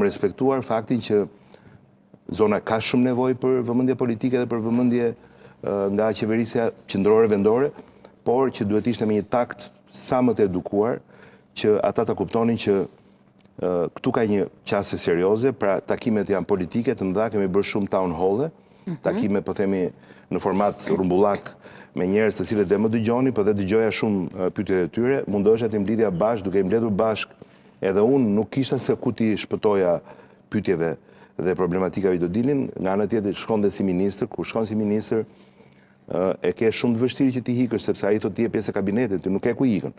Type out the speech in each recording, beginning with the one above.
respektuar faktin që zona ka shumë nevojë për vëmendje politike dhe për vëmendje nga qeverisja qendrore vendore, por që duhet ishte me një takt sa më të edukuar që ata ta kuptonin që këtu ka një qasje serioze, pra takimet janë politike të mëdha, kemi bërë shumë town hall-e, takime po themi në format rrumbullak me njerëz të cilët dhe më dëgjoni, po dhe dëgjoja shumë pyetjet e tyre, mundohesha të mblidhja bashkë, duke i mbledhur bashkë, edhe unë nuk kisha se ku ti shpëtoja pyetjeve dhe problematikave do dilin, nga ana tjetër shkonte si ministër, kur shkon si ministër, e ke shumë të vështirë që ti hikësh, sepse ai thotë ti je pjesë e kabinetit, ti nuk ke ku ikën.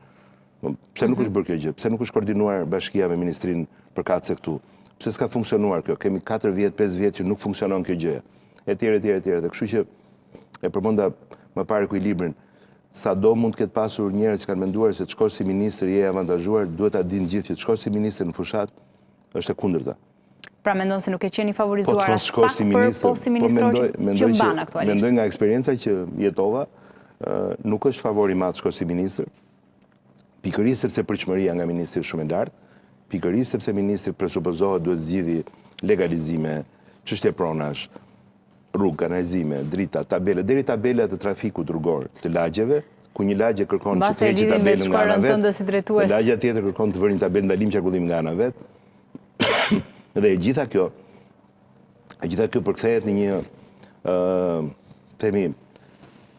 Pse nuk është bërë kjo gjë? Pse nuk është koordinuar bashkia me ministrinë përkatëse këtu? Pse s'ka funksionuar kjo? Kemi 4 vjet, 5 vjet që nuk funksionon kjo gjë. Etj. Dhe kështu që e përmenda më parë ekuilibrin. Sado mund të ketë pasur njerëz që kanë menduar se të shkosh si ministër je avantazhuar, duhet ta dinë gjithë që të shkosh si ministër në fushat është e kundërta. Pra mendon se nuk e qeni favorizuar as pak për postin ministror që mban aktualisht. Mendoj nga eksperienca që jetova, nuk është favor i madh të shkosh si ministër. Pikërisht sepse përçmëria nga ministri është shumë e lartë, pikërisht sepse ministri presupozohet duhet zgjidhë legalizime, çështje pronash, rrugë, kanalizime, drita, tabele, deri tabelat të trafikut rrugor, të lagjeve, ku një lagje kërkon që të heqë tabelën nga ana vet, lagja tjetër kërkon të vërin tabelë ndalim qarkullim nga ana vet. Dhe e gjitha kjo përkthehet në një themi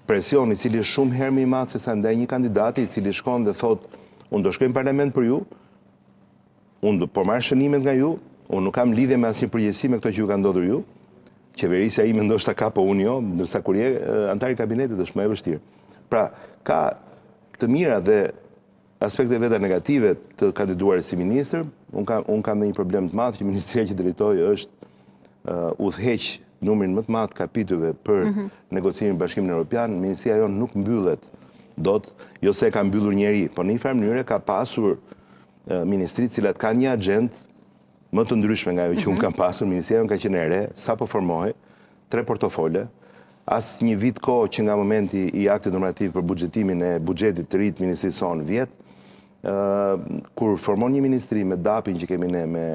presion i cili është shumë herë më i madh se sa ndaj një kandidati i cili shkon dhe thotë unë do shkoj në parlament për ju, unë do po marr shënimet nga ju, unë nuk kam lidhje me asnjë përgjegjësi me këto që ju ka ndodhur ju. Qeverisja ime ndoshta ka, po unë jo, ndërsa kur je antar i kabinetit është më e vështirë. Pra, ka të mira dhe aspekte veta negative të kandiduar si ministër. Unë kam dhe një problem të madh që ministria që drejtoj është udhëheq numrin më të madh kapitujve për negocimin me Bashkimin Evropian. Ministria jonë nuk mbyllet dot, jo se e ka mbyllur njeri, por në një farë mënyrë ka pasur ministri të cilat kanë një agjendë më të ndryshme nga ajo që unë kam pasur. Ministria jonë ka qenë e re, sapo formohej, 3 portofole, as një vit kohë që nga momenti i aktit normativ për buxhetimin e buxhetit të ri të ministrisë sonë vjet, kur formon një ministri me DAP-in që kemi ne, me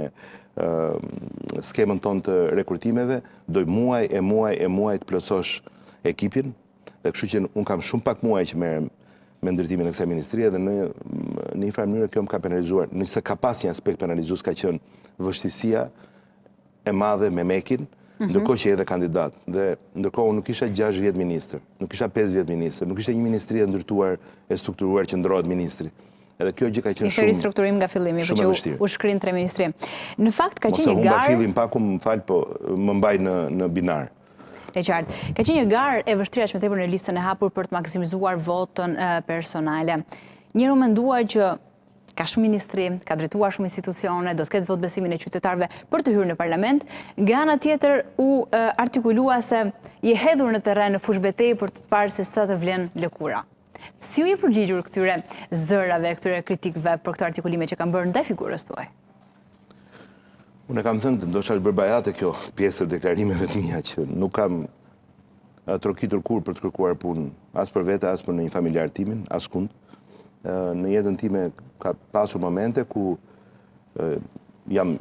skemën tonë të rekrutimeve, doj muaj të plotësosh ekipin, dhe kështu që unë kam shumë pak muaj që merrem me ndërtimin e kësaj ministrie dhe në një farë mënyrë kjo më ka penalizuar. Nëse ka pas një aspekt penalizues ka qenë vështirësia e madhe me Mekin, ndërkohë që edhe kandidat. Dhe ndërkohë unë nuk isha 6 vjet ministër, nuk isha 5 vjet ministër, nuk ishte një ministri e ndërtuar e strukturuar që ndrohet ministri. Edhe kjo gjë ka qenë shumë ristrukturim nga fillimi, por që u shkrin 3 ministri. Në fakt ka qenë një garë. Mos e humba fillim pak, më fal, po më mbaj në binar. E qartë. Ka qenë një garë e vështirë aq më tepër në listën e hapur për të maksimizuar votën personale. Njëru menduar që ka shumë ministri, ka drejtuar shumë institucione, do të ketë votë besimin e qytetarëve për të hyrë në parlament. Nga ana tjetër u artikulua se je hedhur në terren në fush betejë për të parë se sa të vlen lëkura. Si u je përgjigjur këtyre zërave, këtyre kritikëve për këto artikulime që kanë bërë ndaj figurës tuaj? Unë kam thënë, ndoshta është bërë bajate kjo pjesë e deklarimeve të mia që nuk kam trokitur kur për të kërkuar punë, as për vete, as për në një familjar timin, askund. Në jetën time ka pasur momente ku jam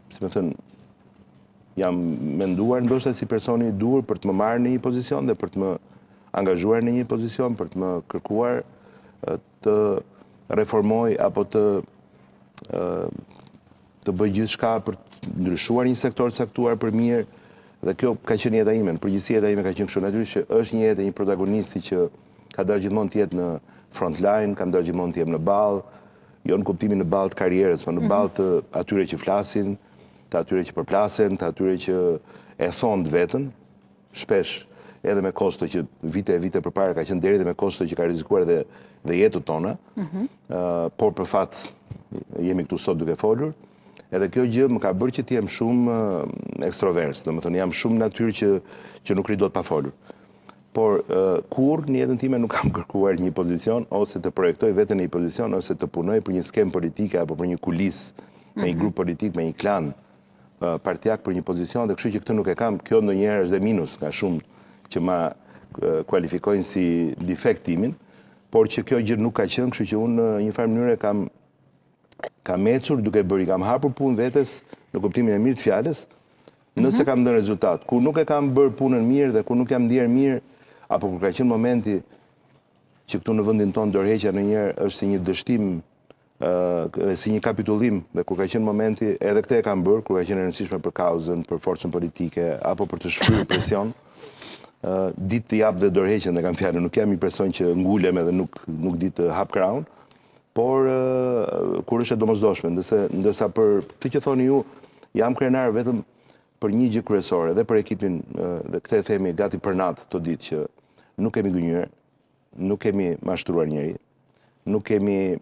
si më thënë, jam menduar ndoshta si personi i duhur për të më marrë në një pozicion dhe për të më angazhuar në një pozicion, për të më kërkuar të reformoj apo të bëj gjithçka për të ndryshuar një sektor të caktuar për mirë, dhe kjo ka qenë jeta ime. Në përgjithësi jeta ime ka qenë kështu, natyrisht që është një jetë e një protagonisti që ka dashur gjithmonë të jetë në front line, kam dashur gjithmonë të jem në ballë, jo në kuptimin në ballë të karrierës, por në ballë të atyre që flasin, të atyre që përplasen, të atyre që e thonë vetën, shpesh edhe me kosto që vite përpara ka qenë deri dhe me kosto që ka rrezikuar dhe jetën tona, por për fat jemi këtu sot duke folur. Edhe kjo gjë më ka bërë që t'jem shumë ekstrovers, domethënë jam shumë natyrë që nuk ridot pa folur. Por kur në jetën time nuk kam kërkuar një pozicion, ose të projektoj veten në një pozicion, ose të punoj për një skem politike apo për një kulis me një grup politik, me një klan partijak për një pozicion, dhe kështu që këtë nuk e kam. Kjo ndonjëherë është dhe minus nga shumë që ma kualifikojnë si defekt timin, por që kjo gjë nuk ka qenë, kështu që unë në një farë mënyrë Kam ecur duke bërë, kam hapur punë vetes në kuptimin e mirë të fjalës, nëse kam dhënë rezultat. Kur nuk e kam bërë punën mirë dhe kur nuk jam ndier mirë, apo kur ka qenë momenti që këtu në vendin tonë dorëheqja ndonjëherë është si një dështim, si një kapitullim, dhe kur ka qenë momenti, edhe këtë e kam bërë, kur ka qenë e rëndësishme për kauzën, për forcën politike, apo për të shfryrë presion, ditë të jap dhe dorëheqjen dhe kam fjalën, nuk jam një person që ngulem edhe nuk di të hap krahun, por kur është e domosdoshme, ndërsa për të që thoni ju, jam krenar vetëm për një gjë kryesore dhe për ekipin, dhe këtë e themi gati për natë të ditë, që nuk kemi gënjur, nuk kemi mashtruar njëri, nuk kemi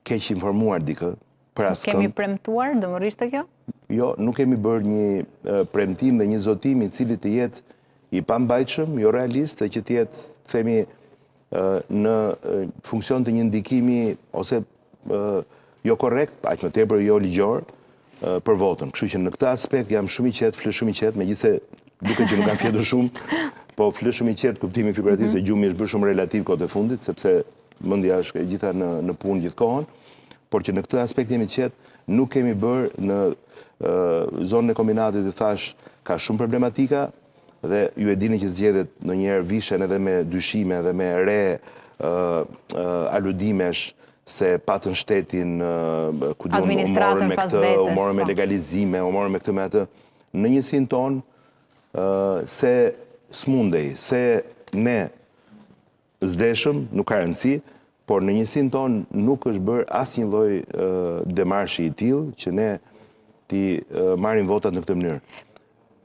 keq informuar dikë për askënd. Kemi premtuar dëmërisht të kjo? Jo, nuk kemi bërë një premtim dhe një zotim i cili të jetë i pambajtshëm, jo realist, dhe që të jetë, themi, në funksion të një ndikimi ose jo korrekt, aq më tepër jo ligjor, për votën. Kështu që në këtë aspekt jam shumë i qetë, flet shumë i qetë, megjithëse duket që nuk kam fjetur shumë, po flet shumë i qetë kuptimi figurativ se gjumi është bërë shumë relativ kohët e fundit, sepse mendja është e gjitha në punë gjithkohën, por që në këtë aspekt jemi qetë, nuk kemi bërë në zonën e kombinatit, të thash, ka shumë problematika, dhe ju e dini që zgjedhet ndonjëherë vishen edhe me dyshime dhe me re aludimesh se patën shtetin, ku duon, u morën me këtë, u morën me legalizime, u morën me këtë me atë. Në njësinë tonë, se smundej, se ne zdeshëm, nuk ka rëndësi, por në njësinë tonë nuk është bërë asnjë lloj demarshi i tillë që ne ti marrim votat në këtë mënyrë.